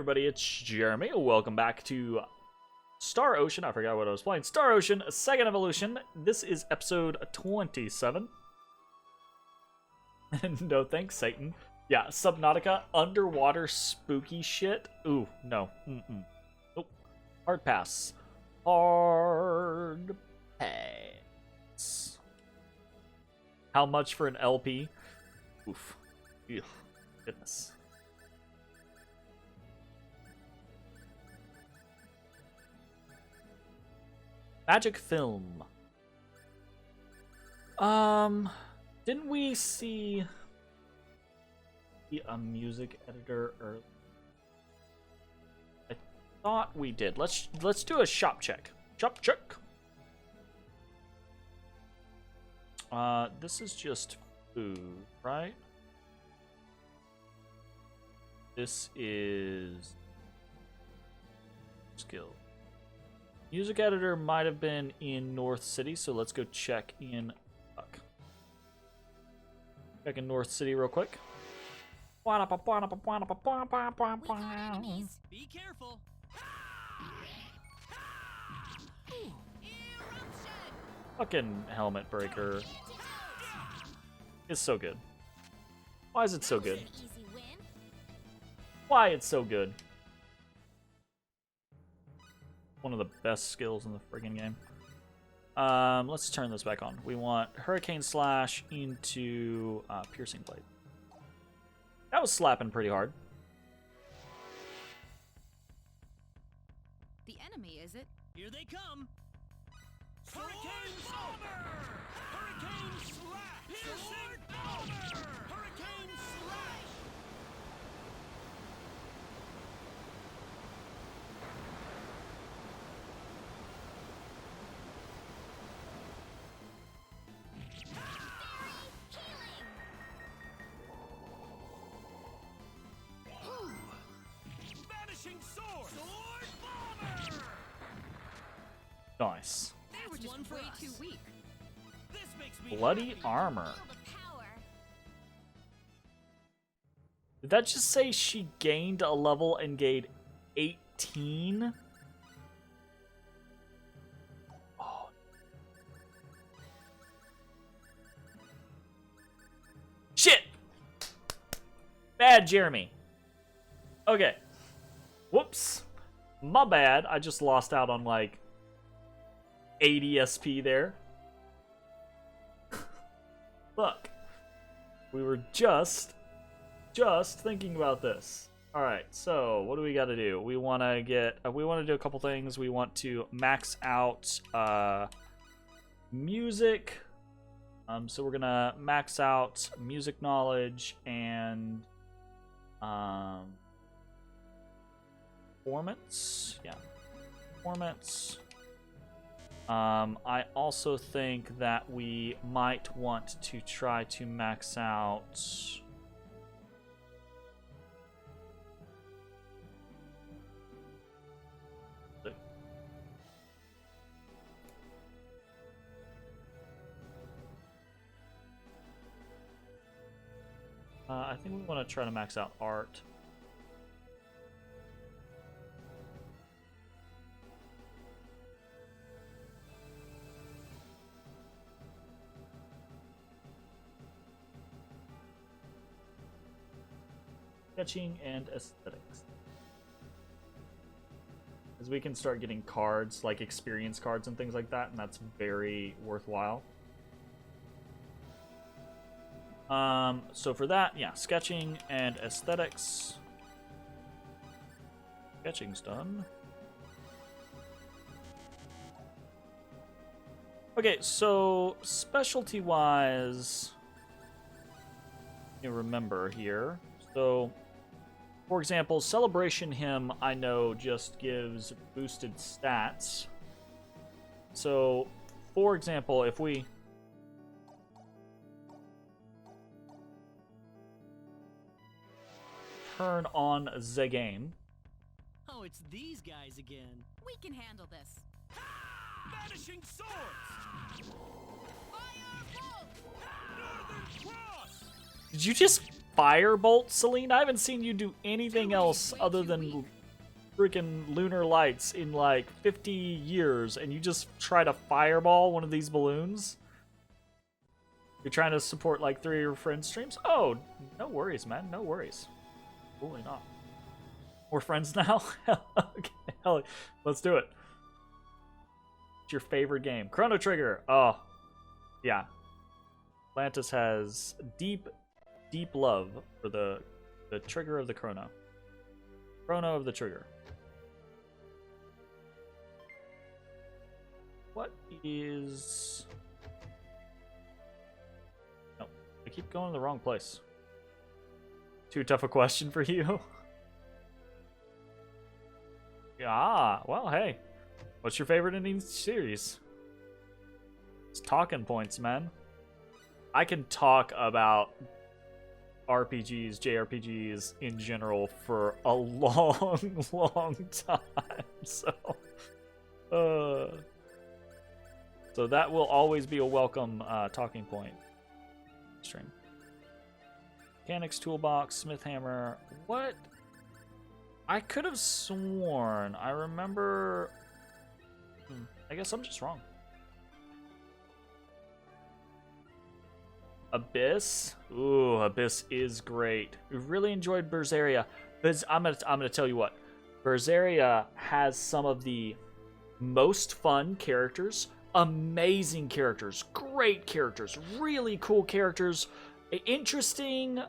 everybody, it's Jeremy. Welcome back to Star Ocean. I forgot what I was playing. Star Ocean, Second Evolution. This is episode 27. No thanks, Satan. Yeah, Subnautica, underwater spooky shit. Ooh, no. Nope. Hard pass. Hard pass. How much for an LP? Oof. Ugh. Goodness. Magic film. Didn't we see a music editor earlier? I thought we did. Let's do a shop check. Shop check. This is just food, right? This is skill. Music editor might have been in North City, so let's go check in. Check in North City real quick. Be careful. Fucking helmet breaker is so good. Why is it so good? Why it's so good? One of the best skills in the friggin' game. Let's turn this back on. We want Hurricane Slash into Piercing Blade. That was slapping pretty hard. The enemy, is it? Here they come. Hurricane Bomber! Hurricane Slash! Piercing Bomber! Hurricane Slash! Vanishing Sword! Sword Bomber! Nice. They were just way too weak. This makes me Bloody happy. armor. Did that just say she gained a level and gained 18? Oh. Shit! Bad Jeremy. Okay. Whoops. My bad. I just lost out on like 80 SP there. Fuck. We were just thinking about this. All right, so what do we got to do? We want to get we want to do a couple things. We want to max out music. So we're going to max out music knowledge and performance. Yeah. Performance. I also think that we might want to try to max out I think we want to try to max out art. Sketching and aesthetics. As we can start getting cards, like experience cards and things like that, and that's very worthwhile. So for that, yeah, sketching and aesthetics. Sketching's done. Okay, so specialty-wise, you remember here. So, for example, Celebration Hymn, I know, just gives boosted stats. So, for example, if we turn on the game. Oh, it's these guys again. We can handle this. Vanishing Swords! Firebolt! Northern Cross! Did you just Firebolt, Celine? I haven't seen you do anything else other than freaking lunar lights in like 50 years, and you just try to fireball one of these balloons? You're trying to support like 3 of your friends' streams? Oh, no worries, man. No worries. Totally not. We're friends now? Okay, hell, let's do it. What's your favorite game? Chrono Trigger. Oh, yeah. Atlantis has deep love for the trigger of the chrono. Chrono of the trigger. What is... No, I keep going to the wrong place. Too tough a question for you? Well, hey. What's your favorite in each series? It's talking points, man. I can talk about RPGs, JRPGs in general for a long time. So that will always be a welcome talking point stream. Mechanics Toolbox, Smith Hammer. What? I could have sworn I remember. I guess I'm just wrong. Abyss. Ooh, Abyss is great. We really enjoyed Berseria. I'm gonna tell you what. Berseria has some of the most fun characters, amazing characters, great characters, really cool characters, interesting,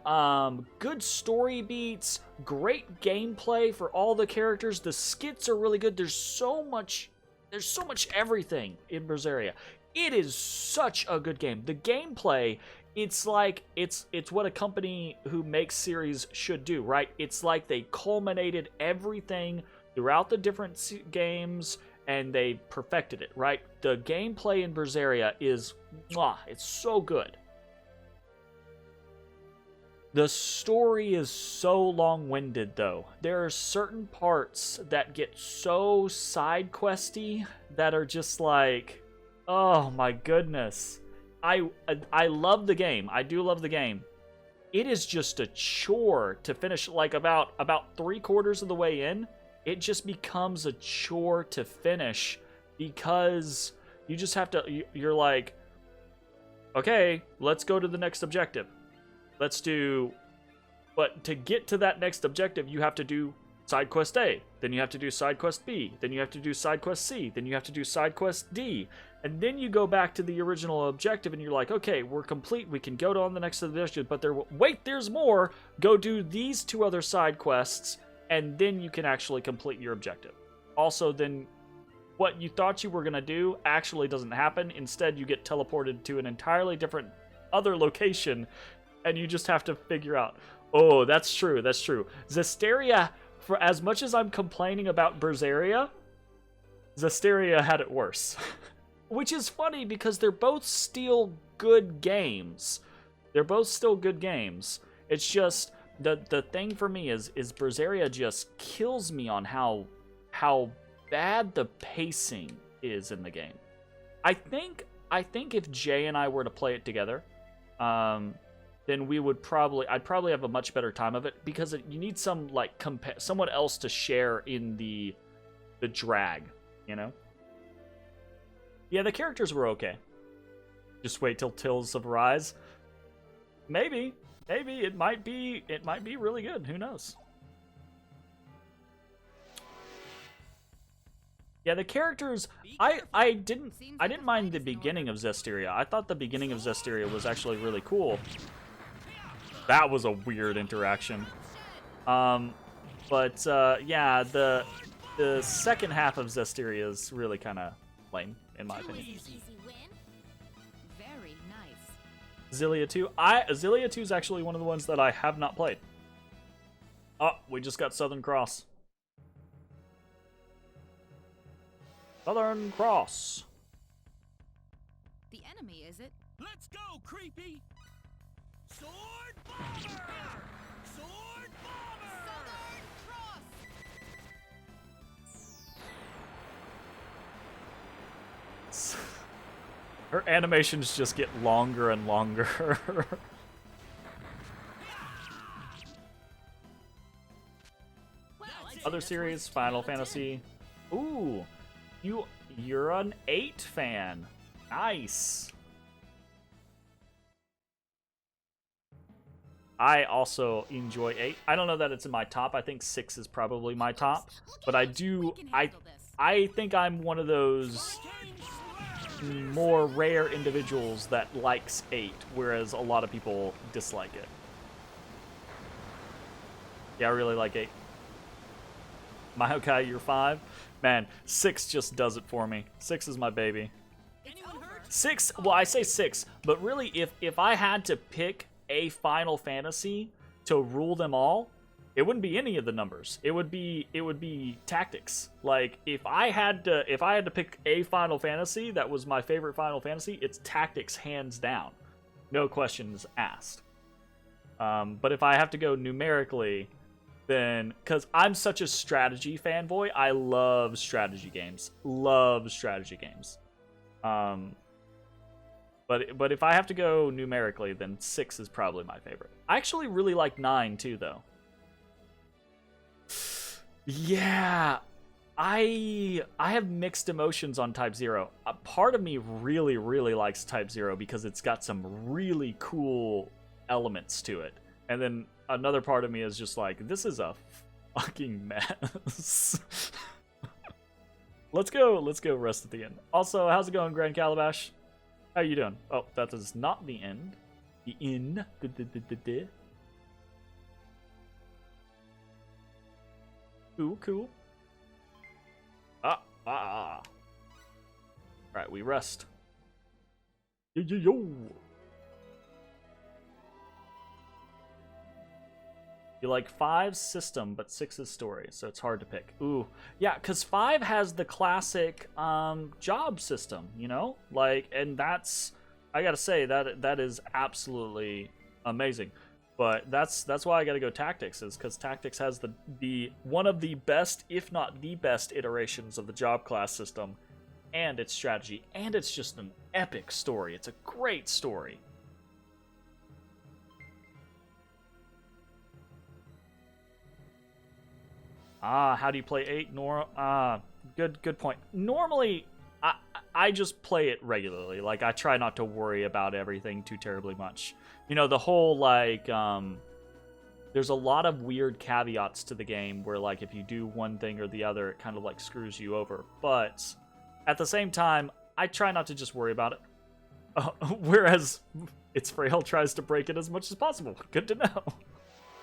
good story beats, great gameplay for all the characters. The skits are really good. There's so much everything in Berseria. It is such a good game. The gameplay, it's like it's what a company who makes series should do, right? It's like they culminated everything throughout the different games and they perfected it, right? The gameplay in Berseria is it's so good. The story is so long-winded, though. There are certain parts that get so side questy that are just like, oh my goodness. I love the game. I do love the game. It is just a chore to finish. Like about 3/4 of the way in, it just becomes a chore to finish because you just have to. You're like, okay, let's go to the next objective. Let's do, but to get to that next objective, you have to do side quest A, then you have to do side quest B, then you have to do side quest C, then you have to do side quest D, and then you go back to the original objective and you're like, okay, we're complete, we can go on the next objective, but there's more, go do these 2 other side quests, and then you can actually complete your objective. Also, then what you thought you were going to do actually doesn't happen. Instead, you get teleported to an entirely different other location, and you just have to figure out, oh, that's true. Zestiria, for as much as I'm complaining about Berseria, Zestiria had it worse. Which is funny because they're both still good games. It's just, the thing for me is Berseria just kills me on how bad the pacing is in the game. I think if Jay and I were to play it together, then I'd probably have a much better time of it because you need some someone else to share in the drag, you know? Yeah, the characters were okay. Just wait till Tales of Arise. Maybe it might be really good. Who knows? Yeah, the characters, I didn't mind the beginning of Zestiria. I thought the beginning of Zestiria was actually really cool. That was a weird interaction. Yeah, the second half of Zestiria is really kind of lame, in my opinion. Very nice. Xillia 2. Xillia 2 is actually one of the ones that I have not played. Oh, we just got Southern Cross. Southern Cross. The enemy, is it? Let's go, creepy! Sword bomber! Sword bomber! Southern Cross! Her animations just get longer and longer. other series, Final Fantasy. Ooh, you're an 8 fan. Nice. I also enjoy 8. I don't know that it's in my top. I think 6 is probably my top, but I think I'm one of those more rare individuals that likes 8, whereas a lot of people dislike it. Yeah, I really like 8. Mahokai, you're 5. Man, 6 just does it for me. 6 is my baby. 6, well, I say 6, but really, if I had to pick a Final Fantasy to rule them all, it wouldn't be any of the numbers. It would be Tactics. Like, if I had to pick a Final Fantasy that was my favorite Final Fantasy, it's Tactics, hands down. No questions asked. But if I have to go numerically, then, because I'm such a strategy fanboy, I love strategy games. Love strategy games. But if I have to go numerically, then 6 is probably my favorite. I actually really like 9 too, though. Yeah, I have mixed emotions on Type 0. A part of me really, really likes Type 0 because it's got some really cool elements to it. And then another part of me is just like, this is a fucking mess. Let's go rest at the end. Also, how's it going, Grand Calabash? How you doing? Oh, that is not the end. The inn. Cool. Alright, we rest. Yo. You like 5's system, but 6's story, so it's hard to pick. Ooh, yeah, because 5 has the classic job system, you know? Like, and that's, I gotta say, that is absolutely amazing. But that's why I gotta go Tactics, is because Tactics has the one of the best, if not the best, iterations of the job class system, and its strategy, and it's just an epic story. It's a great story. How do you play 8? Good point. Normally, I just play it regularly. Like, I try not to worry about everything too terribly much. You know, the whole, like, there's a lot of weird caveats to the game where, like, if you do one thing or the other, it kind of, like, screws you over. But at the same time, I try not to just worry about it. Whereas It's Frail tries to break it as much as possible. Good to know.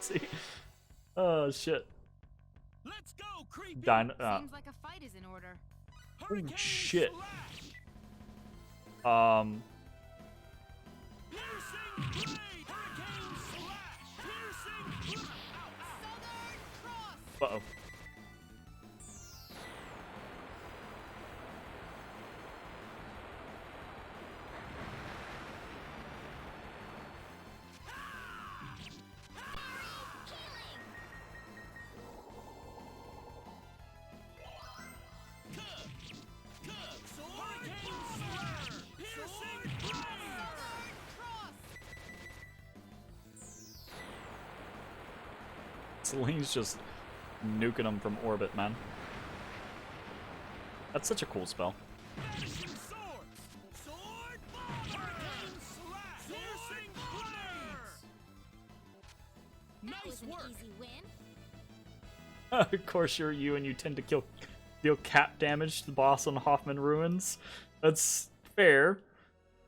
See? Oh, shit. Let's go, creepy. Seems like a fight is in order. Oh, shit. Piercing blade. Hurricane slash. Piercing blade. Southern Cross. Uh-oh. Celine's just nuking them from orbit, man. That's such a cool spell. Nice work. Easy win. Of course, you tend to deal cap damage to the boss on Hoffman Ruins. That's fair.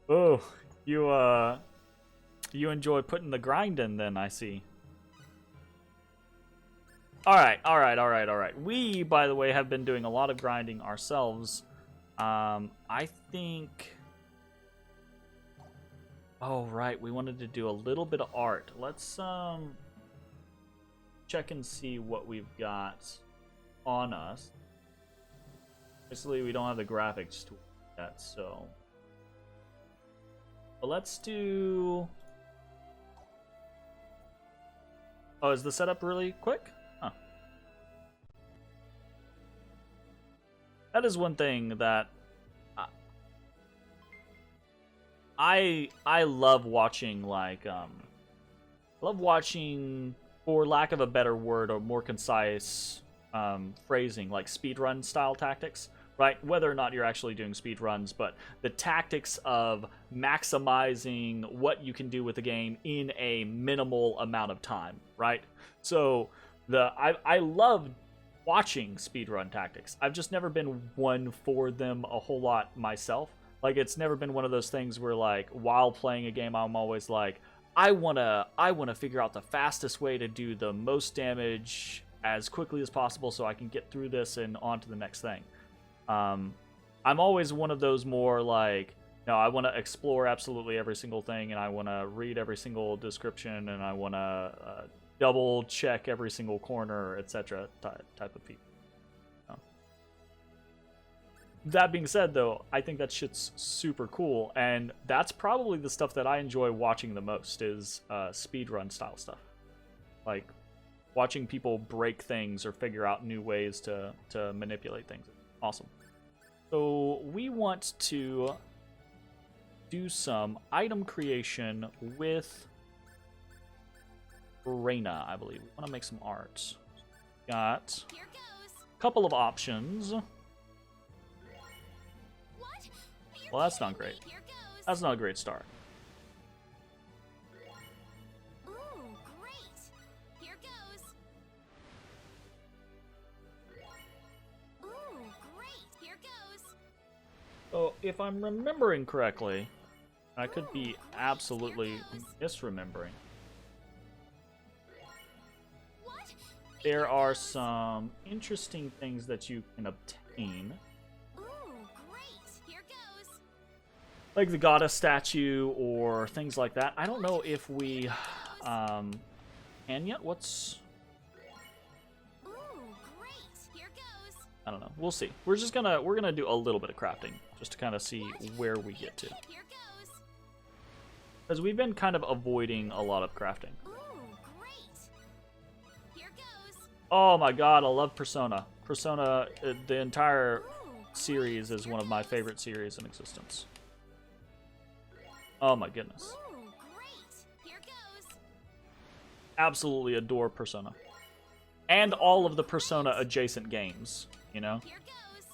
Oh, you enjoy putting the grind in, then, I see. All right. We, by the way, have been doing a lot of grinding ourselves. I think... Oh, right, we wanted to do a little bit of art. Let's, check and see what we've got on us. Obviously, we don't have the graphics tool yet, so... But let's do... Oh, is the setup really quick? Huh. That is one thing that I love watching, like, love watching, for lack of a better word or more concise phrasing, like speedrun style tactics, right? Whether or not you're actually doing speedruns, but the tactics of maximizing what you can do with the game in a minimal amount of time, right? So I love watching speedrun tactics. I've just never been one for them a whole lot myself. Like, it's never been one of those things where, like, while playing a game, I'm always like, I wanna figure out the fastest way to do the most damage as quickly as possible so I can get through this and on to the next thing. I'm always one of those more like, no, I want to explore absolutely every single thing, and I want to read every single description, and I want to double check every single corner, etc. type of people. That being said, though, I think that shit's super cool, and that's probably the stuff that I enjoy watching the most is speedrun style stuff. Like, watching people break things or figure out new ways to manipulate things. Awesome. So we want to do some item creation with Reina, I believe. We want to make some art. Got a couple of options. Well, that's not great. That's not a great start. Ooh, great. Here goes. Ooh, great. Here goes. So, if I'm remembering correctly, I could be absolutely misremembering. What? There are some interesting things that you can obtain. Ooh, great. Here goes. Like the goddess statue or things like that. I don't know if we can yet. What's... Ooh, great. Here goes. I don't know. We'll see. We're gonna do a little bit of crafting just to kind of see where we get to. Here goes. Because we've been kind of avoiding a lot of crafting. Ooh, great. Here goes. Oh my god, I love Persona. Persona, the entire Ooh, series is one of my favorite series in existence. Oh my goodness. ooh, great. Here goes. Absolutely adore Persona. And all of the Persona adjacent games, you know? Here goes.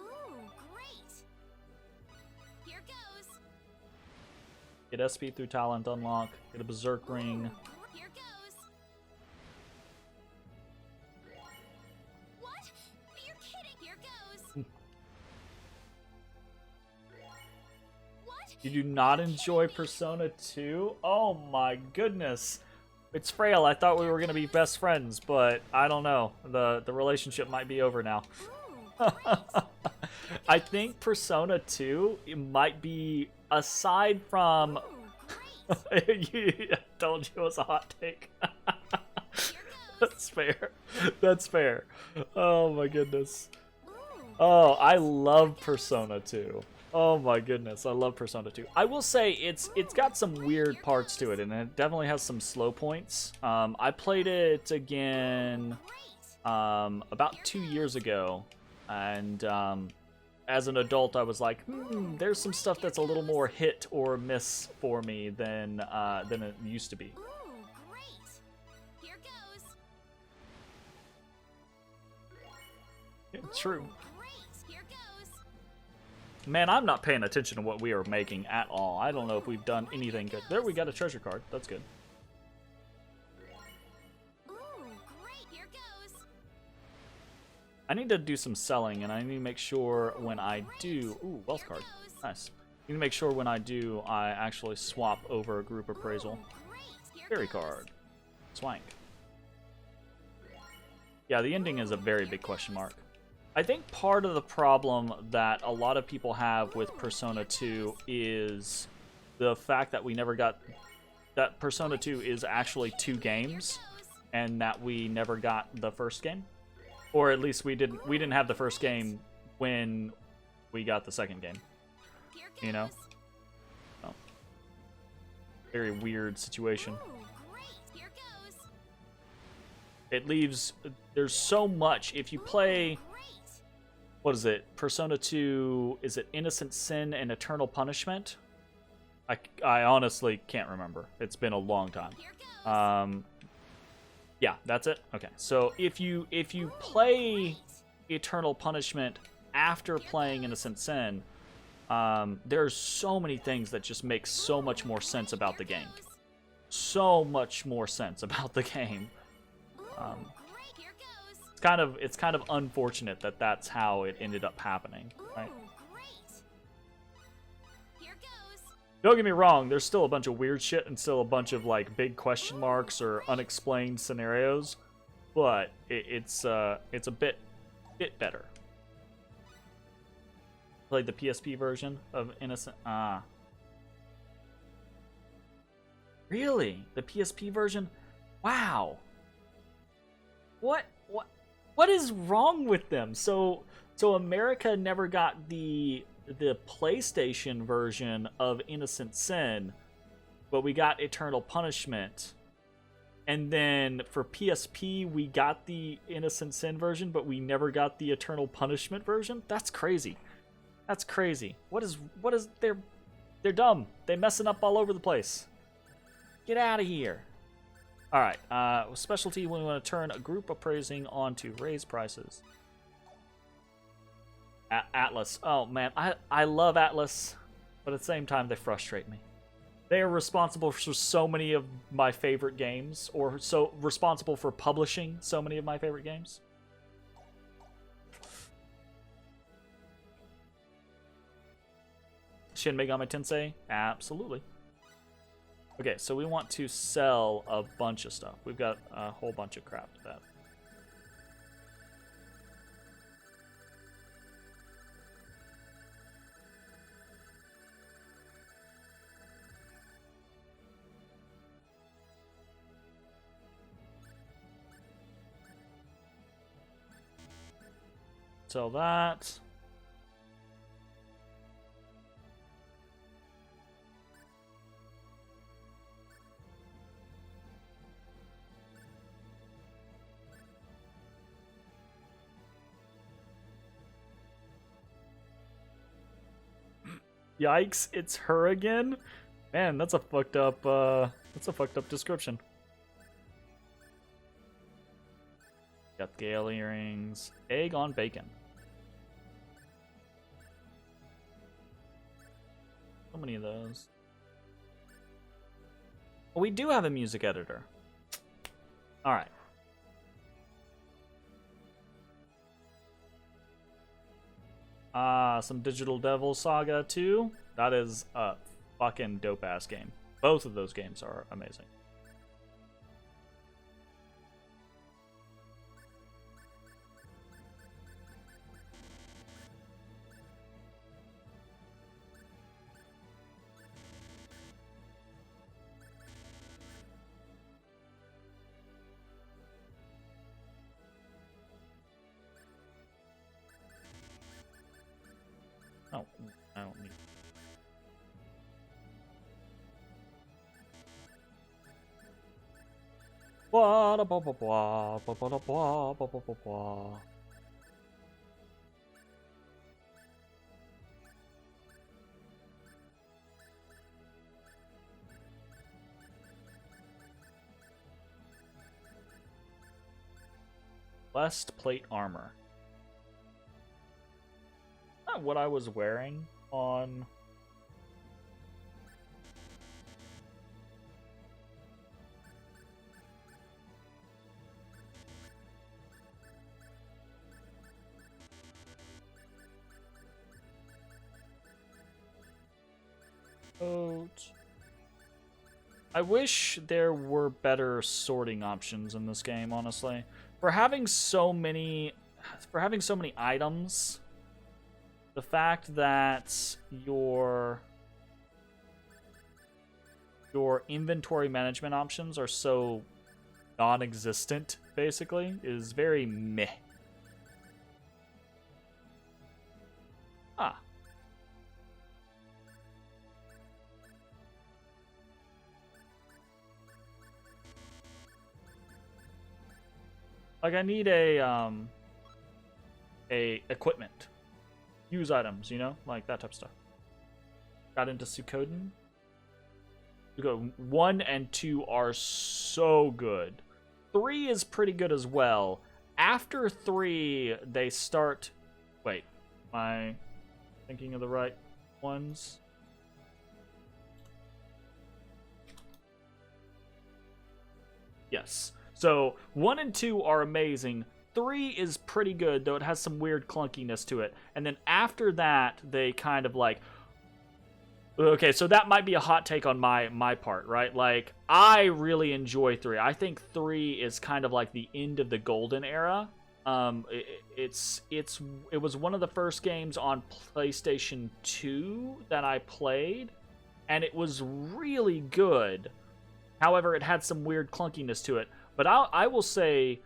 Ooh, great. Here goes. Get SP through talent unlock, get a berserk ring. Here goes. What? You're kidding. Here goes. What? You do not enjoy Persona 2? Oh my goodness. It's Frail. I thought we were going to be best friends, but I don't know. The relationship might be over now. Ooh, I think Persona 2 it might be, aside from... ooh, great. I told you it was a hot take. Here goes. That's fair. That's fair. Oh my goodness. Ooh, Oh, I love Persona 2. Oh my goodness, I love Persona 2. I will say it's got some weird parts to it, and it definitely has some slow points. I played it again about 2 years ago, and as an adult, I was like, there's some stuff that's a little more hit or miss for me than it used to be. ooh, great. Here goes. True. Great. Here goes. Man, I'm not paying attention to what we are making at all. I don't know if we've done anything good. There, we got a treasure card. That's good. Ooh, great. Here goes. I need to do some selling, and I need to make sure when I do... Ooh, wealth card. Nice. I need to make sure when I do, I actually swap over a group appraisal. Great. Here Fairy goes. card. Swank. Yeah, the ending is a very big question mark. I think part of the problem that a lot of people have with Persona 2 is the fact that we never got... That Persona 2 is actually 2 games, and that we never got the first game. Or at least we didn't have the first game when we got the second game. Here You know? goes. Very weird situation. Ooh, great. Here goes. It leaves... There's so much. If you play... Great. What is it? Persona 2... Is it Innocent Sin and Eternal Punishment? I honestly can't remember. It's been a long time. Here goes. Yeah, that's it. Okay, so if you play Eternal Punishment after playing Innocent Sin, there's so many things that just make so much more sense about the game. So much more sense about the game. Great. Here goes. It's kind of unfortunate that that's how it ended up happening, right? Great. Here goes. Don't get me wrong, there's still a bunch of weird shit and still a bunch of like big question marks or unexplained scenarios, but it's a bit better. Played the PSP version of Innocent. Really? The PSP version? Wow. What is wrong with them? So America never got the PlayStation version of Innocent Sin, but we got Eternal Punishment. And then for PSP, we got the Innocent Sin version, but we never got the Eternal Punishment version? That's crazy. That's crazy. What is they're dumb. They messing up all over the place. Get out of here. All right, specialty when we want to turn a group appraising on to raise prices. Atlas. Oh man, I love Atlas, but at the same time they frustrate me. They are responsible for so many of my favorite games, or so responsible for publishing so many of my favorite games. Shin Megami Tensei? Absolutely. Okay, so we want to sell a bunch of stuff. We've got a whole bunch of crap to that. Sell that. Yikes, it's her again? Man, that's a fucked up description. Got Gale earrings. Egg on bacon. So many of those. Oh, we do have a music editor. Alright. Some Digital Devil Saga 2. That is a fucking dope-ass game. Both of those games are amazing. Oh, I don't need. Blah, blah, blah, blah, blah, blah, blah, blah, blah, blah, blah. Blessed plate armor. Not what I was wearing on. I wish there were better sorting options in this game, honestly. For having so many items, the fact that your inventory management options are so non-existent, basically, is very meh. Ah. Like, I need a equipment. Use items, you know? Like, that type of stuff. Got into Suikoden. 1 and 2 are so good. 3 is pretty good as well. After 3, they start... Wait, am I thinking of the right ones? Yes. So 1 and 2 are amazing. 3 is pretty good, though it has some weird clunkiness to it. And then after that, they kind of like... Okay, so that might be a hot take on my part, right? Like, I really enjoy 3. I think 3 is kind of like the end of the golden era. It was one of the first games on PlayStation 2 that I played, and it was really good. However, it had some weird clunkiness to it. But I will say,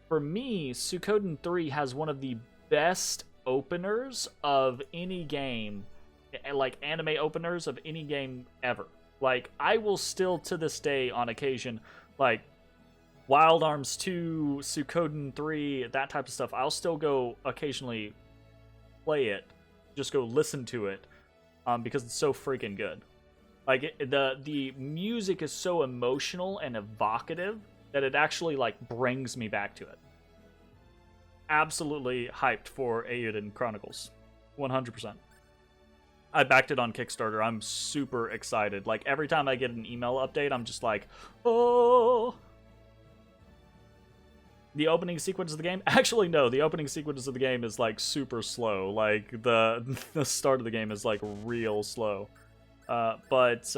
for me, Suikoden 3 has one of the best openers of any game, like anime openers of any game ever. Like, I will still to this day on occasion, like Wild Arms 2, Suikoden 3, that type of stuff, I'll still go occasionally play it, just go listen to it, because it's so freaking good. Like, the music is so emotional and evocative that it actually, like, brings me back to it. Absolutely hyped for Eiyuden Chronicles. 100%. I backed it on Kickstarter. I'm super excited. Like, every time I get an email update, I'm just like, oh. The opening sequence of the game? Actually, no. The opening sequence of the game is, like, super slow. Like, the start of the game is, like, real slow. But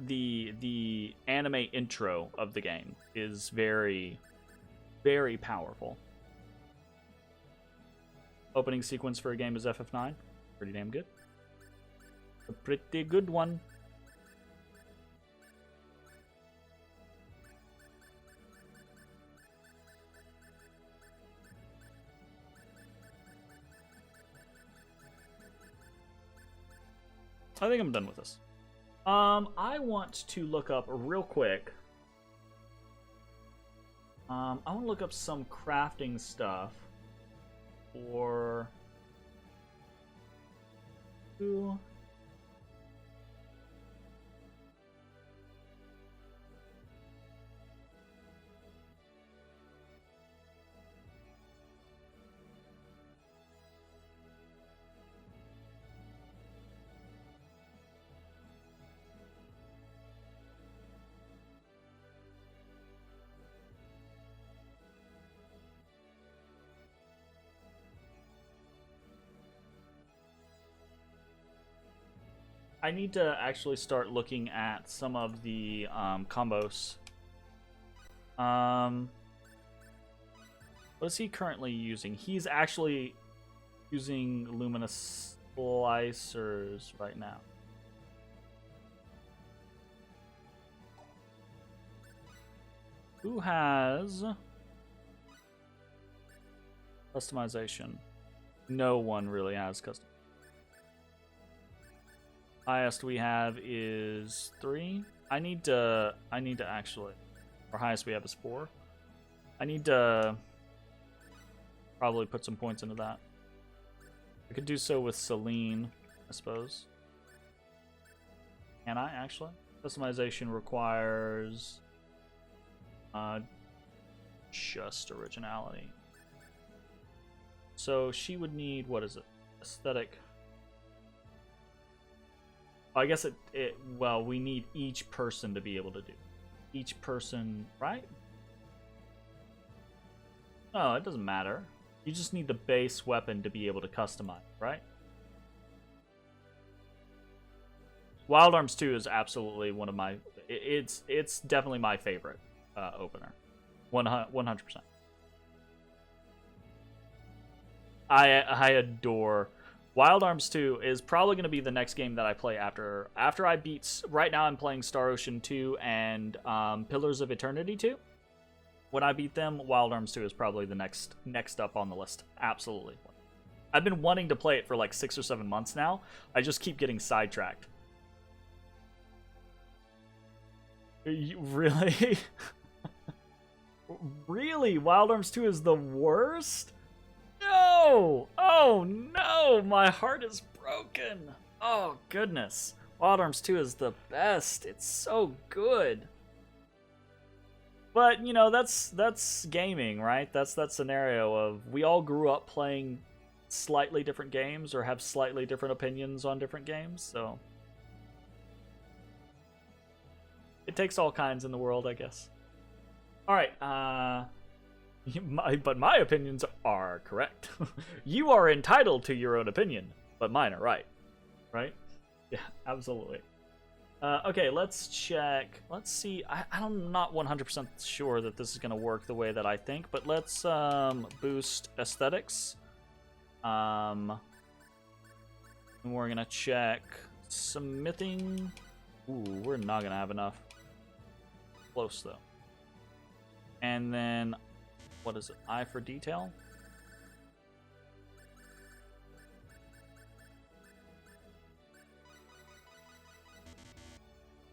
the anime intro of the game is very, very powerful. Opening sequence for a game is FF9. Pretty damn good. A pretty good one. I think I'm done with this. I want to look up real quick. I want to look up some crafting stuff for... I need to actually start looking at some of the combos. What is he currently using? He's actually using luminous splicers right now. Who has customization? No one really has custom. Highest we have is 3. I need to actually, our highest we have is 4. I need to probably put some points into that. I could do so with Celine, I suppose. Can I actually? Customization requires just originality. So she would need, what is it? Aesthetic. I guess well, we need each person to be able to do. Each person, right? No, it doesn't matter. You just need the base weapon to be able to customize, right? Wild Arms 2 is absolutely one of my... It's definitely my favorite opener. 100%. I adore... Wild Arms 2 is probably going to be the next game that I play after I beat... Right now I'm playing Star Ocean 2 and Pillars of Eternity 2. When I beat them, Wild Arms 2 is probably the next up on the list. Absolutely. I've been wanting to play it for like 6 or 7 months now. I just keep getting sidetracked. Really? Really? Wild Arms 2 is the worst? No! Oh no! My heart is broken! Oh goodness. Wild Arms 2 is the best. It's so good. But you know, that's gaming, right? That's that scenario of we all grew up playing slightly different games or have slightly different opinions on different games, so it takes all kinds in the world, I guess. All right, but my opinions are correct. You are entitled to your own opinion, but mine are right. Right? Yeah, absolutely. Okay, let's check. Let's see. I'm not 100% sure that this is going to work the way that I think, but let's boost aesthetics. And we're going to check smithing. Ooh, we're not going to have enough. Close, though. And then, what is it? Eye for detail?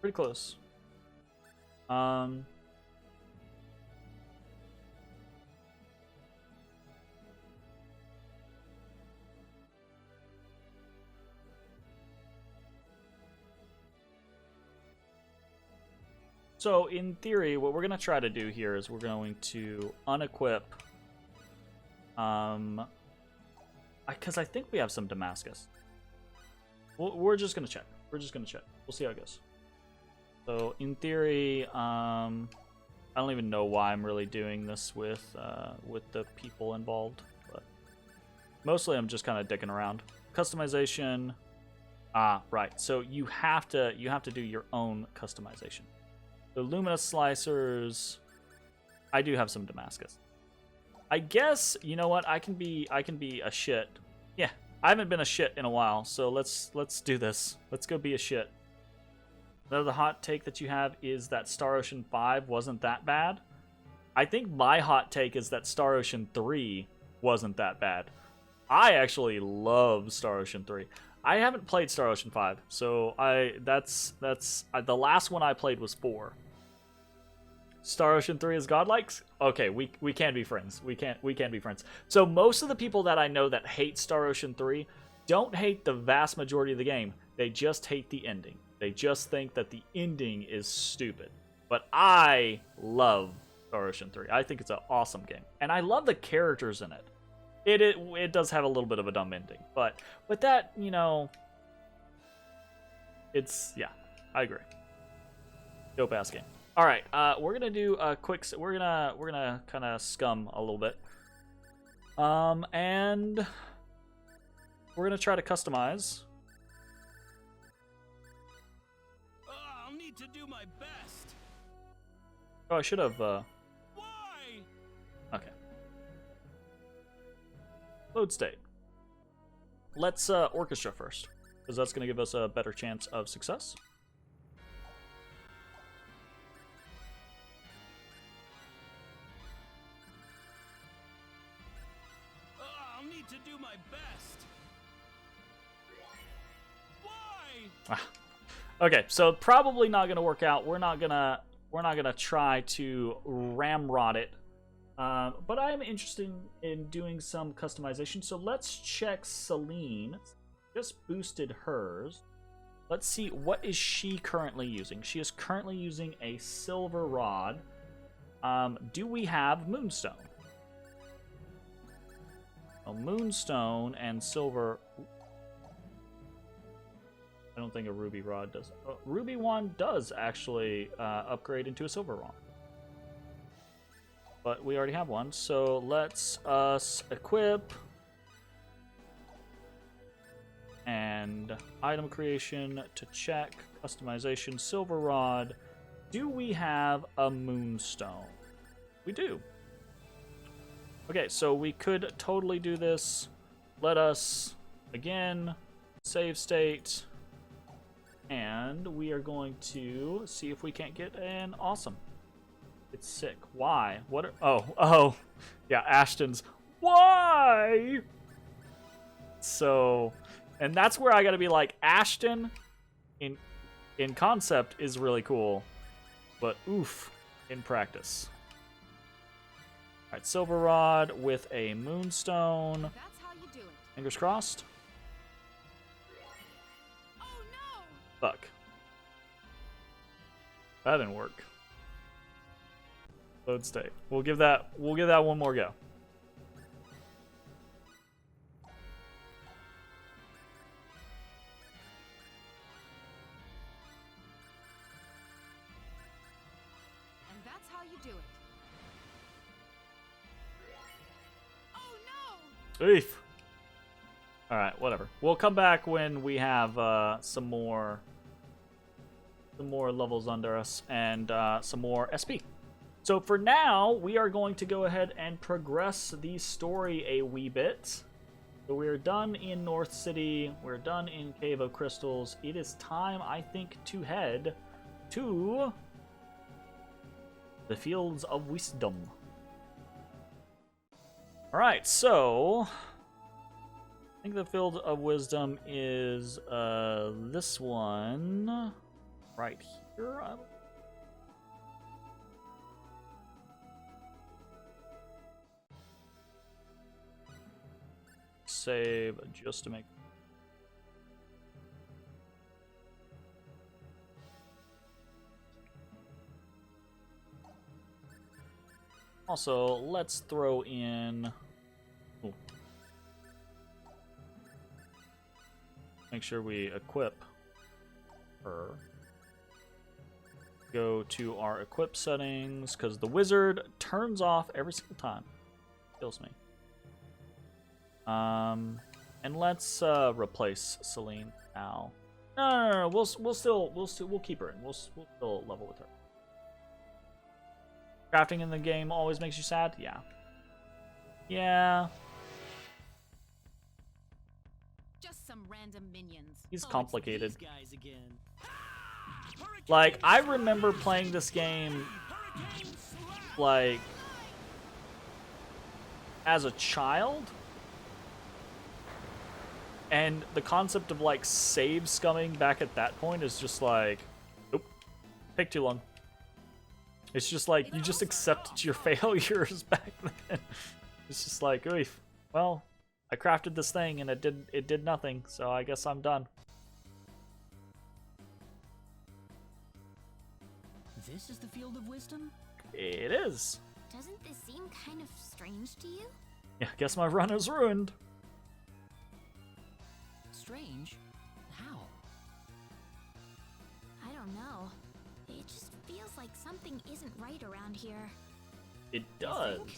Pretty close. So in theory, what we're gonna try to do here is we're going to unequip, because I think we have some Damascus. We're just gonna check. We'll see how it goes. So in theory, I don't even know why I'm really doing this with the people involved, but mostly I'm just kind of dicking around. Customization, right. So you have to do your own customization. The luminous slicers, I do have some Damascus. I guess you know what, I can be a shit. Yeah, I haven't been a shit in a while, so let's do this. Let's go be a shit. Another hot take that you have is that Star Ocean 5 wasn't that bad. I think my hot take is that Star Ocean 3 wasn't that bad. I actually love Star Ocean 3. I haven't played Star Ocean 5, so that's the last one I played was 4. Star Ocean 3 is godlike? Okay, we can be friends. We can be friends. So most of the people that I know that hate Star Ocean 3 don't hate the vast majority of the game. They just hate the ending. They just think that the ending is stupid. But I love Star Ocean 3. I think it's an awesome game. And I love the characters in it. It does have a little bit of a dumb ending. But that, you know, it's, yeah, I agree. Dope ass game. All right, we're gonna do a quick. We're gonna kind of scum a little bit, and we're gonna try to customize. I'll need to do my best. Oh, I should have. Why? Okay. Load state. Let's orchestra first, because that's gonna give us a better chance of success. I'll need to do my best. Why? Okay, so probably not gonna work out. We're not gonna try to ramrod it. But I'm interested in doing some customization. So let's check Celine. Just boosted hers. Let's see, what is she currently using? She is currently using a silver rod. Do we have Moonstone? A Moonstone and silver. I don't think a ruby rod does. Ruby wand does actually upgrade into a silver wand. But we already have one, so let's equip. And item creation to check. Customization, silver rod. Do we have a Moonstone? We do. Okay, so we could totally do this. Let us, again, save state. And we are going to see if we can't get an awesome. It's sick. Why? What are, oh. Yeah, Ashton's. Why? So, and that's where I gotta be like, Ashton in concept is really cool. But oof, in practice. Alright, silver rod with a moonstone. That's how you do it. Fingers crossed. Oh no! Fuck. That didn't work. Load state. We'll give that one more go. And that's how you do it. Oh no! Oof. Alright, whatever. We'll come back when we have some more levels under us and some more SP. So for now, we are going to go ahead and progress the story a wee bit. So we're done in North City. We're done in Cave of Crystals. It is time, I think, to head to the Fields of Wisdom. Alright, so I think the Field of Wisdom is this one right here. Save just to make. Also, let's throw in. Ooh. Make sure we equip her. Go to our equip settings because the wizard turns off every single time. Kills me. And let's replace Celine now. No. We'll keep her in. We'll still level with her. Crafting in the game always makes you sad. Yeah. Yeah. Just some random minions. He's complicated. These guys again. Like, I remember playing this game, like, as a child. And the concept of, like, save scumming back at that point is just like, nope, take too long. It's just like, you just accepted your failures back then. It's just like, oof, well, I crafted this thing and it did nothing, so I guess I'm done. This is the Field of Wisdom? It is. Doesn't this seem kind of strange to you? Yeah, I guess my run is ruined. Strange? How? I don't know. It just feels like something isn't right around here. It does. think?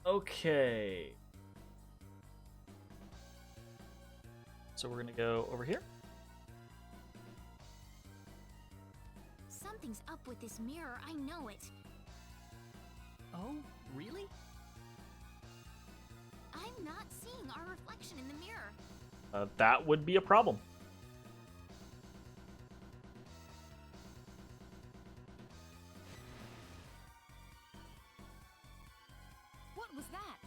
Okay. So we're gonna go over here. Something's up with this mirror, I know it. Oh, really? I'm not seeing our reflection in the mirror. That would be a problem. What was that?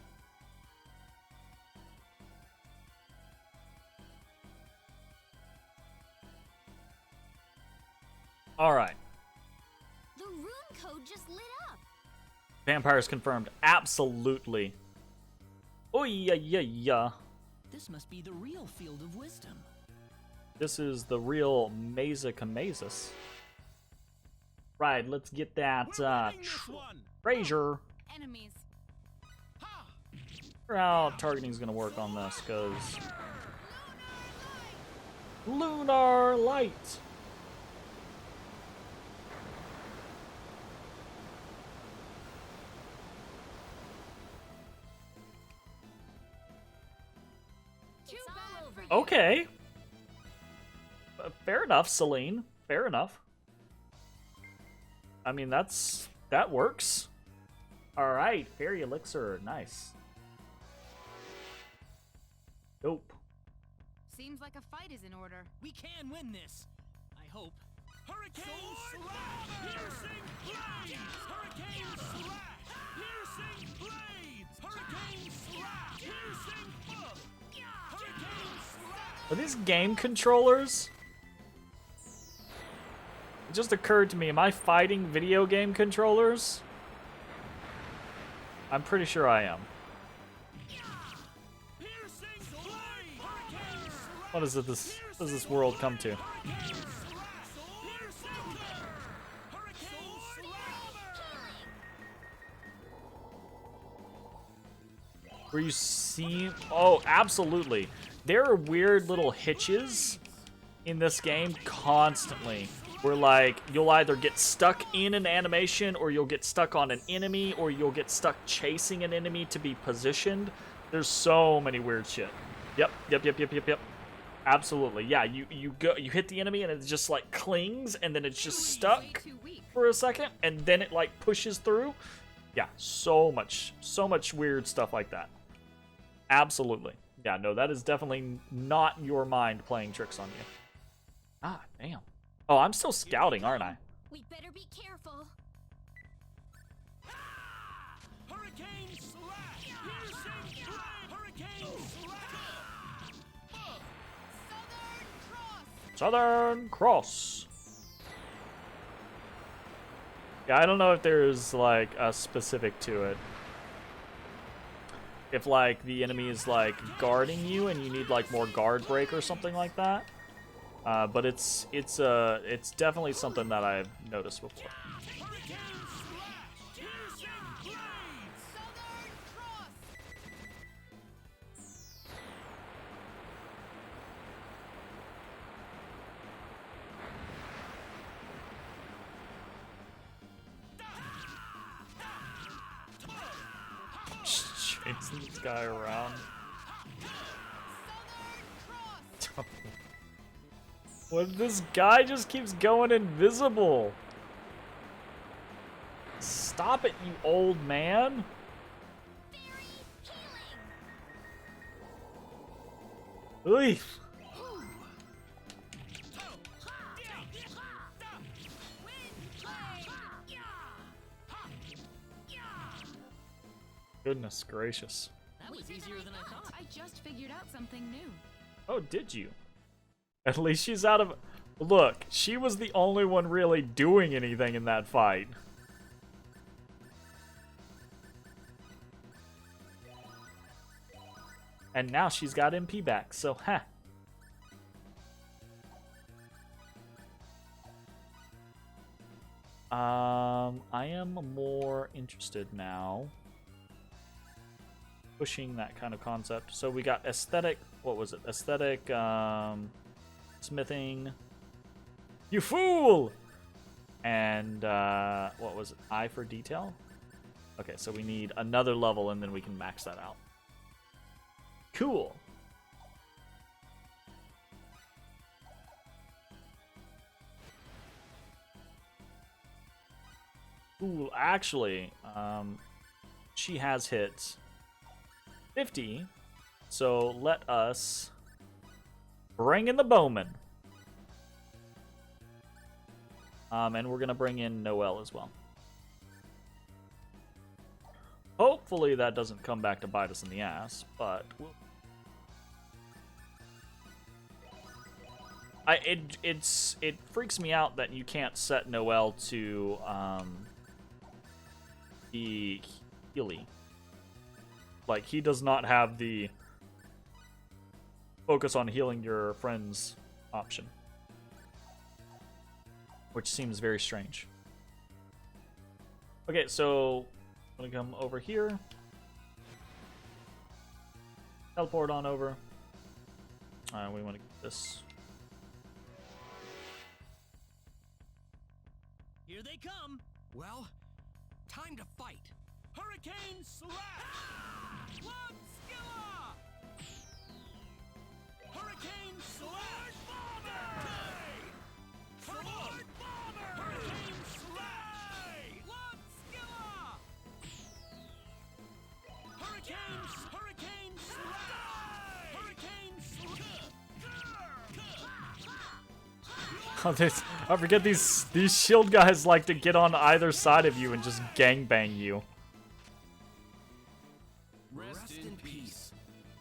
All right. The rune code just lit up. Vampires confirmed. Absolutely. Oh, yeah. This must be the real Field of Wisdom. This is the real Mazakamazus. Right, let's get that treasure. Enemies. How targeting is going to work on this, because Lunar Light. Too bad for you. Okay. Fair enough, Celine. Fair enough. I mean, that works. All right, Fairy Elixir. Nice. Dope. Seems like a fight is in order. We can win this. I hope. Hurricane slash! Piercing blades! Hurricane slash! Piercing blades! Hurricane slash! Piercing blades! Hurricane slash! Are these game controllers? It just occurred to me, am I fighting video game controllers? I'm pretty sure I am. Piercing blade! Hurricane slash! What is it? What does this world come to? Where you see... Oh, absolutely. There are weird little hitches in this game constantly. Where, like, you'll either get stuck in an animation, or you'll get stuck on an enemy, or you'll get stuck chasing an enemy to be positioned. There's so many weird shit. Yep. Absolutely. Yeah, you hit the enemy, and it just, like, clings, and then it's just stuck for a second, and then it, like, pushes through. Yeah, so much weird stuff like that. Absolutely. Yeah, no, that is definitely not your mind playing tricks on you. Ah, damn. Oh, I'm still scouting, aren't I? We better be careful. Hurricane slash! Piercing flame! Hurricane slash! Southern Cross. Yeah, I don't know if there's, like, a specific to it. If, like, the enemy is, like, guarding you and you need, like, more guard break or something like that. But it's definitely something that I've noticed before. Chasing this guy around. What? This guy just keeps going invisible. Stop it, you old man. Oy. Goodness gracious. That was easier than I thought. I just figured out something new. Oh, did you? At least she's out of... Look, she was the only one really doing anything in that fight. And now she's got MP back, so ha. I am more interested now. Pushing that kind of concept. So we got aesthetic, what was it? Aesthetic, smithing. You fool! And, what was it? Eye for detail? Okay, so we need another level and then we can max that out. Cool. Ooh, actually, she has hit 50, so let us bring in the bowman. And we're gonna bring in Noelle as well. Hopefully that doesn't come back to bite us in the ass, but it freaks me out that you can't set Noelle to be healy. Like, he does not have the focus on healing your friends option, which seems very strange. Okay, so I'm gonna come over here, teleport on over. We want to get this. Here they come. Well, time to fight. Hurricane slash! Skilla! Hurricane slash! Sword bomber! Hurricane slash! Skilla! Hurricane slash! Hurricane slash! I forget these shield guys like to get on either side of you and just gangbang you. Rest in peace.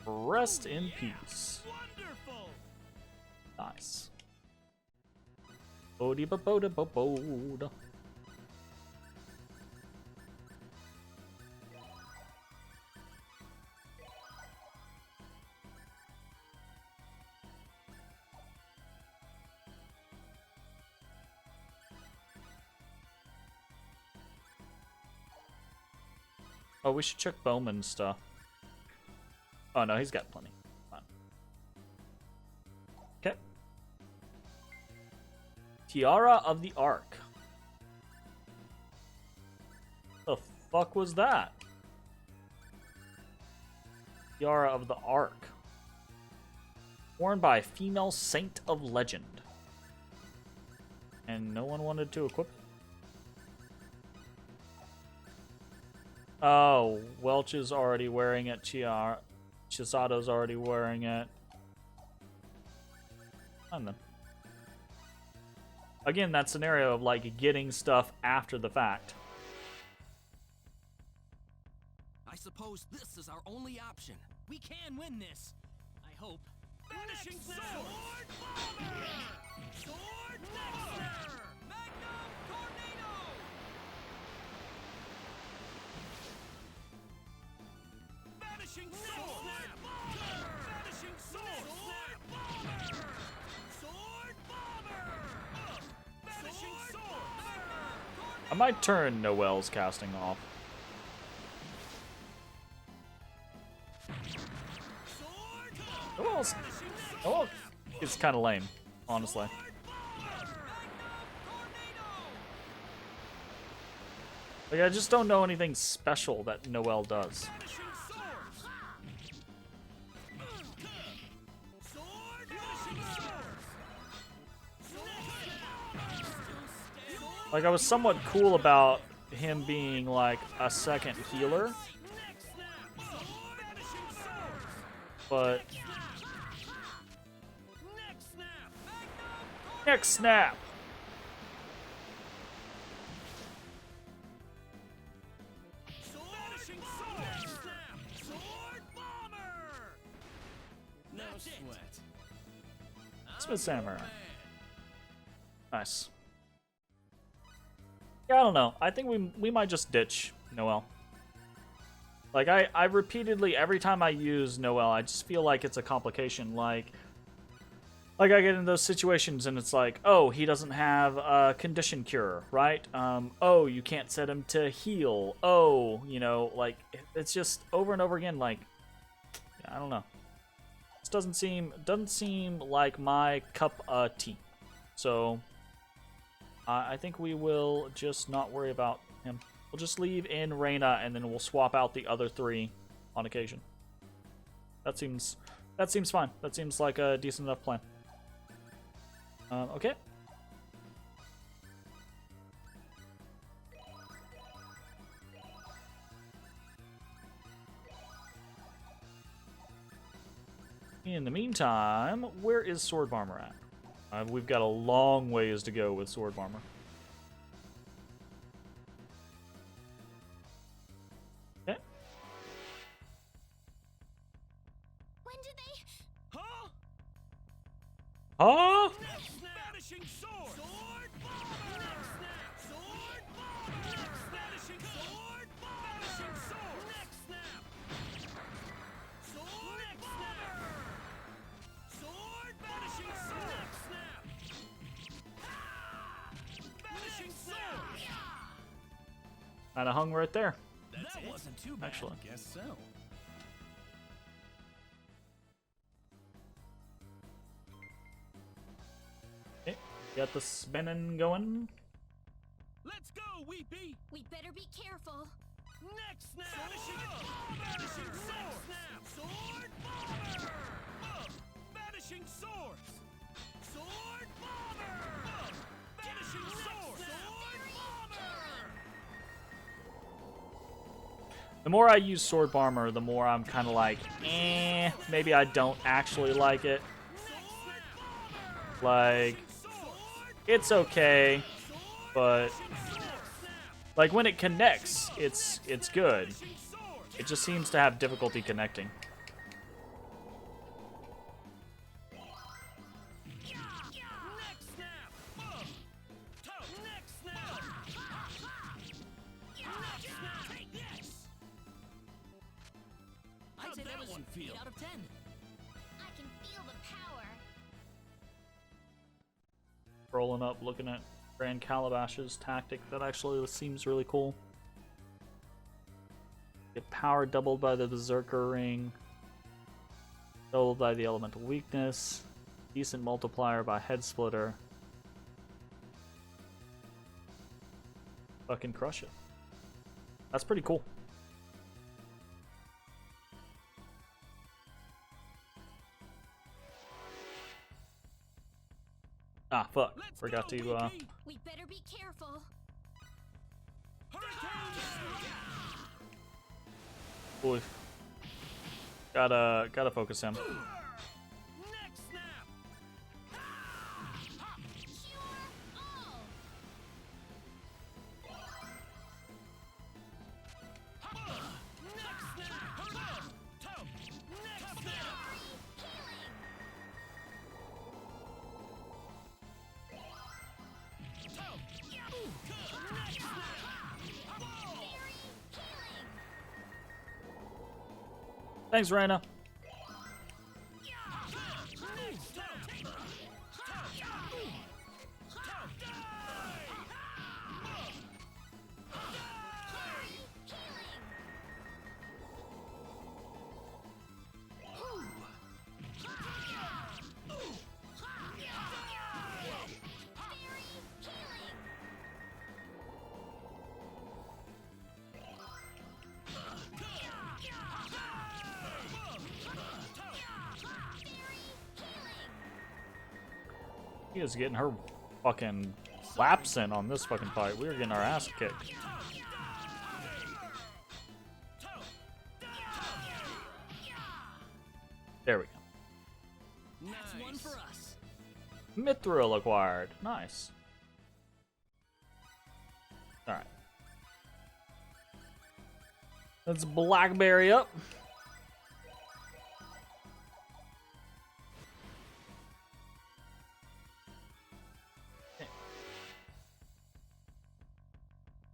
Rest in peace. Wonderful. Nice. Bodie ba boda ba boda. Oh, we should check Bowman's stuff. Oh no, he's got plenty. Fine. Okay. Tiara of the Ark. The fuck was that? Tiara of the Ark. Worn by a female saint of legend. And no one wanted to equip it? Oh, Welch is already wearing it. Chisato's already wearing it. And then. Again, that scenario of like getting stuff after the fact. I suppose this is our only option. We can win this. I hope. Vanishing sword! Bomber! Sword Nexter! Magnum Tornado! Vanishing sword! Bomber! Vanishing sword! Bomber! Sword Bomber! Vanishing sword! I might turn Noel's casting off. Noel is kind of lame, honestly. Like, I just don't know anything special that Noel does. Like, I was somewhat cool about him being like a second healer, but next snap. Smith Samurai. Nice. Yeah, I don't know. I think we might just ditch Noel. Like, I repeatedly, every time I use Noel, I just feel like it's a complication. Like I get in those situations and it's like, oh, he doesn't have a condition cure, right? Oh, you can't set him to heal. Oh, you know, like, it's just over and over again, like, I don't know. This doesn't seem like my cup of tea. So, I think we will just not worry about him. We'll just leave in Reyna, and then we'll swap out the other three on occasion. That seems fine. That seems like a decent enough plan. Okay. In the meantime, where is Sword Bomber at? We've got a long ways to go with Sword Bomber. Okay. When did they? Huh? Huh? Vanishing sword! Sword bomber! Next snap! Sword bomber! Next vanishing sword bomber! Vanishing sword! Next snap! Sword bomber! Sword vanishing sword! Next snap! Vanishing sword! Kinda hung right there. That wasn't too bad. Actually. Guess so. Okay. Got the spinning going. Let's go, Weepy! We better be careful. Next snap! Vanishing sword! Snap! Sword bomber! Vanishing swords! Sword bomber! Vanishing sword! Sword bomber! The more I use Sword Bomber, the more I'm kind of like, maybe I don't actually like it. Like, it's okay, but like when it connects, it's good. It just seems to have difficulty connecting. Next snap! Next snap! Next snap! Take this! I'd say that was one feel? 8 out of 10. I can feel the power. Rolling up, looking at Grand Calabash's tactic. That actually seems really cool. Get power doubled by the Berserker Ring. Doubled by the Elemental Weakness. Decent multiplier by Head Splitter. Fucking crush it. That's pretty cool. Ah, fuck. Forgot to, We better be careful. Boy. Gotta focus him. Next snap. Thanks, Raina. He is getting her fucking laps in on this fucking fight. We were getting our ass kicked. There we go. That's one for us. Mithril acquired. Nice. Alright. Let's blackberry up.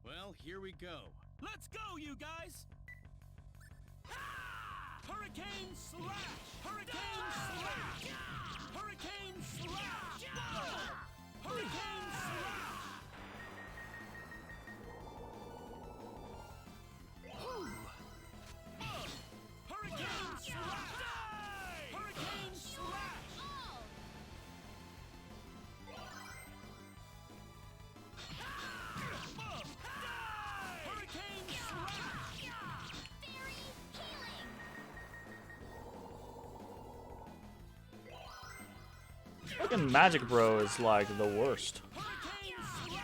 Well, here we go. Let's go, you guys! Hurricane slash! Hurricane slash! Hurricane slash! Hurricane slash! Hurricane slash! Hurricane slash! Hurricane slash! Fucking Magic Bro is like the worst. Hurricane slash!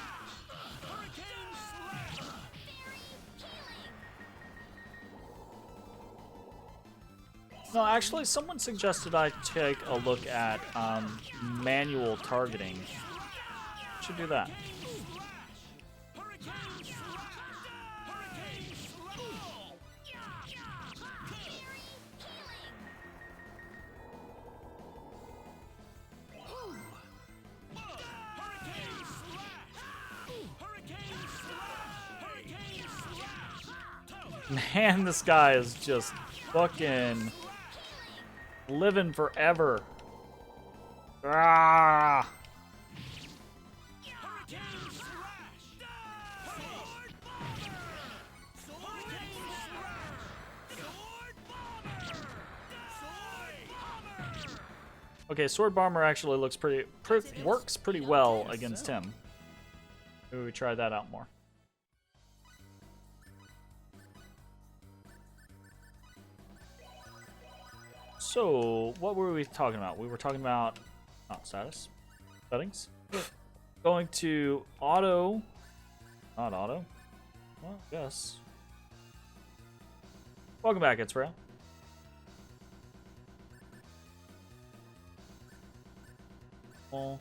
Hurricane slash! No, actually, someone suggested I take a look at manual targeting. Should do that. Man, this guy is just fucking living forever. Ah! Okay, Sword Bomber actually looks works pretty well against him. Maybe we try that out more. So, what were we talking about? We were talking about status settings. Going to auto, not auto. Well, yes. Welcome back, it's Frail. Well,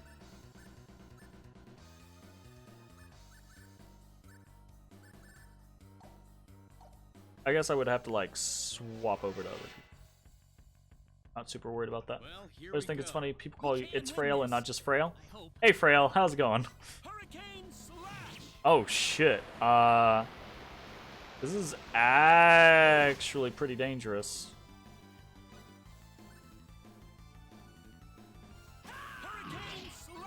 I guess I would have to like swap over to other people. Not super worried about that. Well, I always think it's funny people call you It's Frail and not just Frail. I hope. Hey Frail, how's it going? Hurricane slash! Oh shit. This is actually pretty dangerous. Hurricane slash!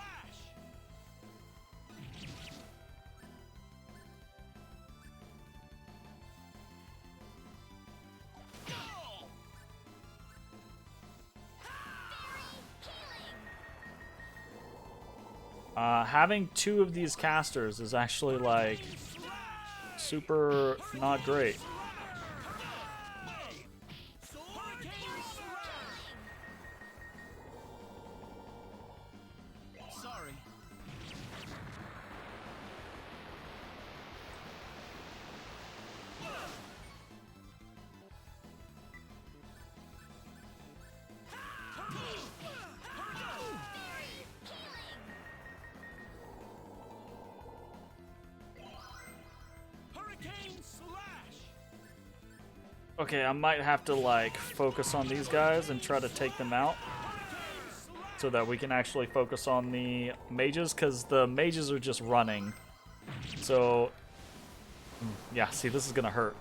Having two of these casters is actually like super not great. Sorry. Okay, I might have to like focus on these guys and try to take them out so that we can actually focus on the mages, because the mages are just running. So yeah, see, this is gonna hurt.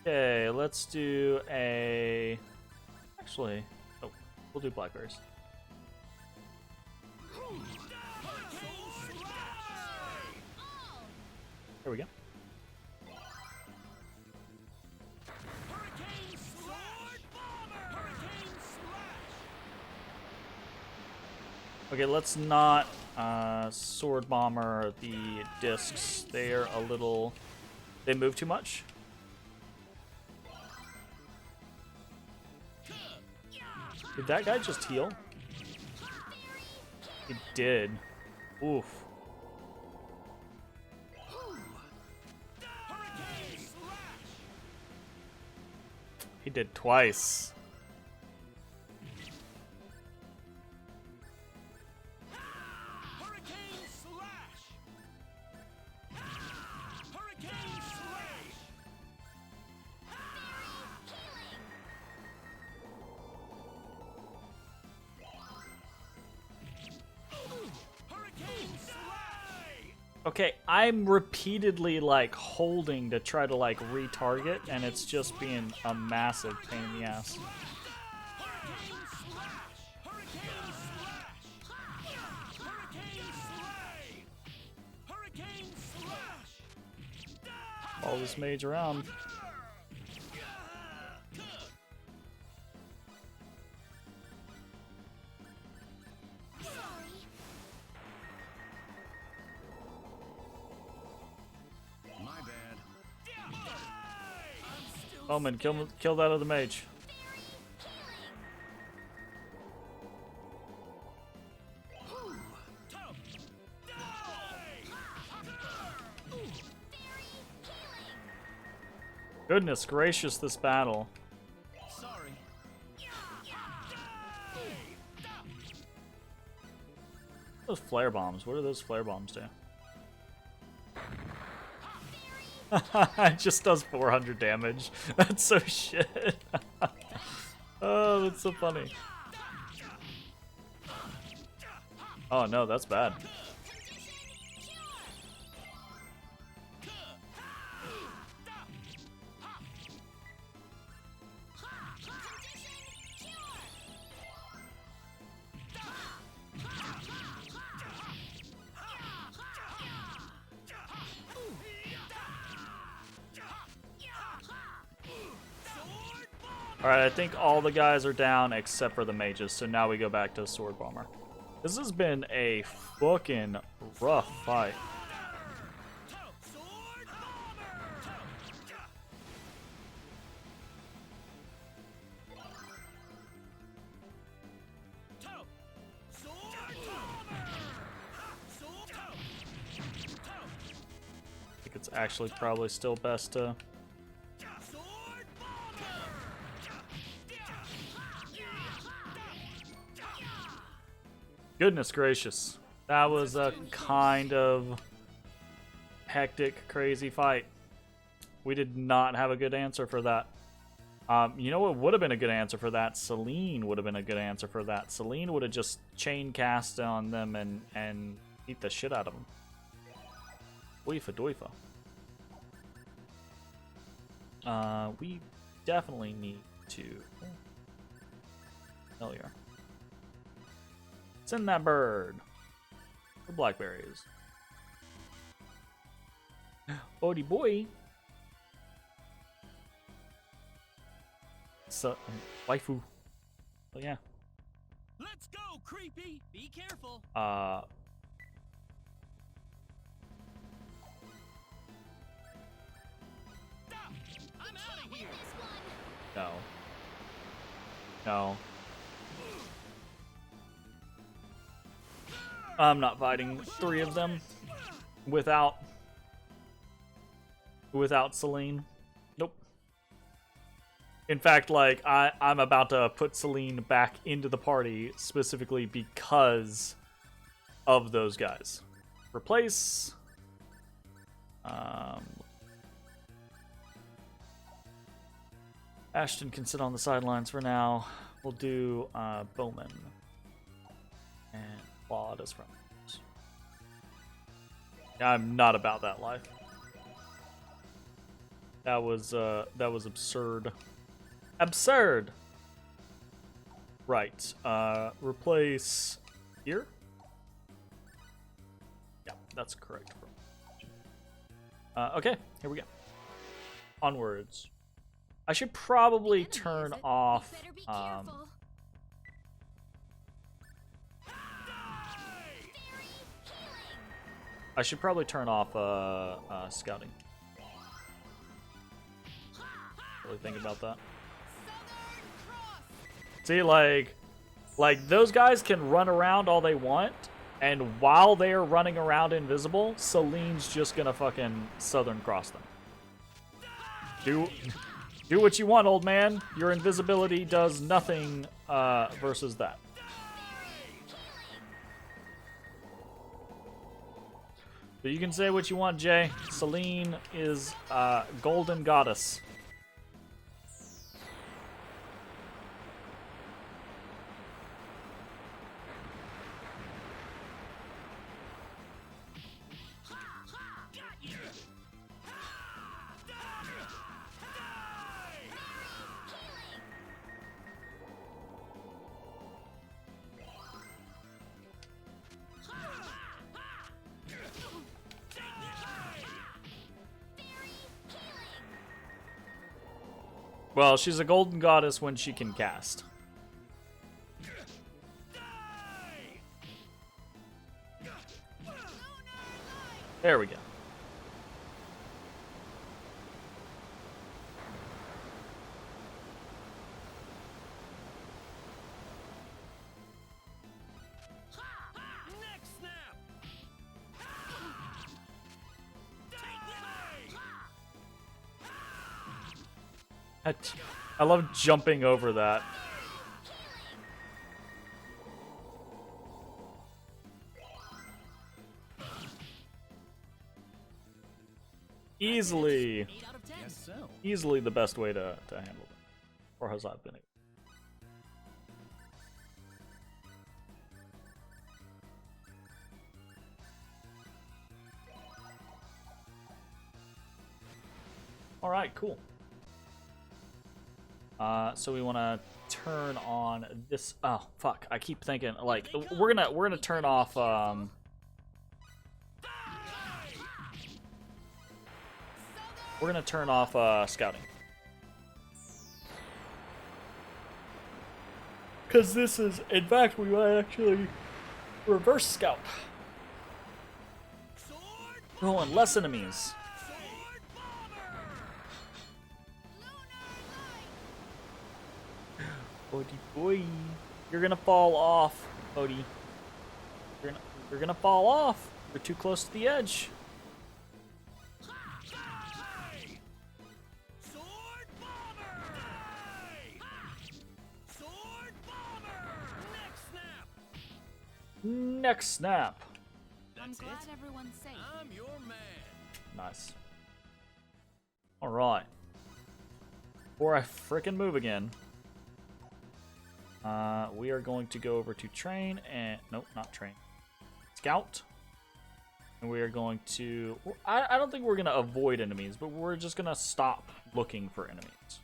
Okay, let's do a... Actually, oh, we'll do blackberries. There we go. Okay, let's not sword bomber the discs. They're a little... They move too much. Did that guy just heal? He did. Oof. He did twice. Okay, I'm repeatedly like holding to try to like retarget, and it's just being a massive pain in the ass. Follow this mage around. Omen, kill that other mage. Goodness gracious, this battle. Sorry. Those flare bombs. What do those flare bombs do? It just does 400 damage. That's so shit. Oh, that's so funny. Oh no, that's bad. Alright, I think all the guys are down except for the mages, so now we go back to Sword Bomber. This has been a fucking rough fight. I think it's actually probably still best to... Goodness gracious. That was a kind of hectic, crazy fight. We did not have a good answer for that. You know what would have been a good answer for that? Celine would have been a good answer for that. Celine would have just chain cast on them and beat the shit out of them. Doifa doifa. We definitely need to... Hell yeah. Send that bird. or blackberries. Odie boy. So, waifu. Oh yeah. Let's go, creepy. Be careful. Stop. I'm out of here. No. No. I'm not fighting 3 of them without Celine. Nope. In fact, like I'm about to put Celine back into the party specifically because of those guys. Replace. Ashton can sit on the sidelines for now. We'll do Bowman and Claude as friends. I'm not about that life. That was absurd. Absurd. Right. Replace here. Yeah, that's correct. Okay, here we go. Onwards. I should probably turn off. I should probably turn off scouting. Really think about that. See, like those guys can run around all they want, and while they're running around invisible, Celine's just gonna fucking Southern Cross them. Do what you want, old man. Your invisibility does nothing versus that. But you can say what you want, Jay. Celine is golden goddess. Well, she's a golden goddess when she can cast. There we go. I love jumping over that. Easily the best way to handle it. Or has that been it? Alright, cool. So we want to turn on this. Oh fuck! I keep thinking like we're gonna turn off. We're gonna turn off scouting because this is, in fact, we might actually reverse scout. Rolling less enemies. Odie boy, you're gonna fall off, Odie. You're gonna fall off. You're too close to the edge. Next snap. I'm glad everyone's safe. I'm your man. Nice. All right. Before I frickin' move again. We are going to go over to train and nope, not train. Scout. And we are going to. I don't think we're gonna avoid enemies, but we're just gonna stop looking for enemies,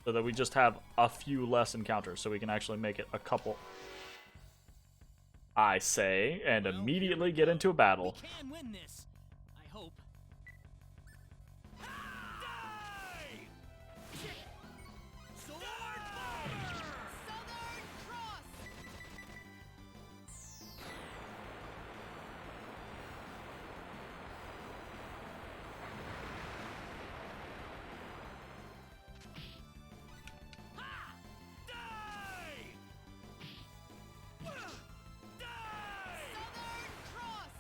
so that we just have a few less encounters, so we can actually make it a couple. I say, and Well, immediately here we get go. into a battle. We can win this. I hope. Die! Sword fire! Southern Cross! Die! Die! Southern Cross!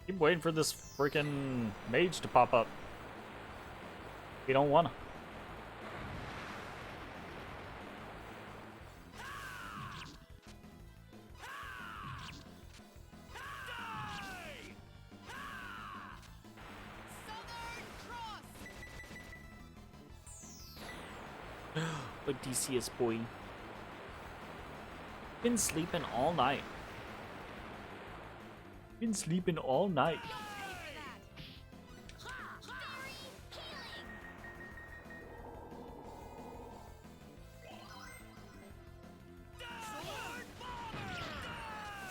Keep waiting for this freaking mage to pop up. We don't wanna. Southern Cross! Odysseus boy. Been sleeping all night. Been sleeping all night. Sword bomber!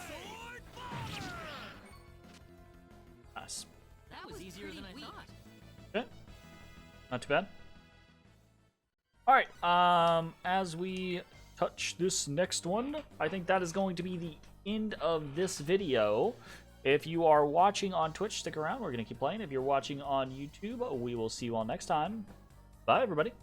Sword bomber! Nice. That was easier than I thought. Okay. Not too bad. Alright, as we touch this next one, I think that is going to be the end of this video. If you are watching on Twitch, stick around. We're going to keep playing. If you're watching on YouTube, we will see you all next time. Bye, everybody.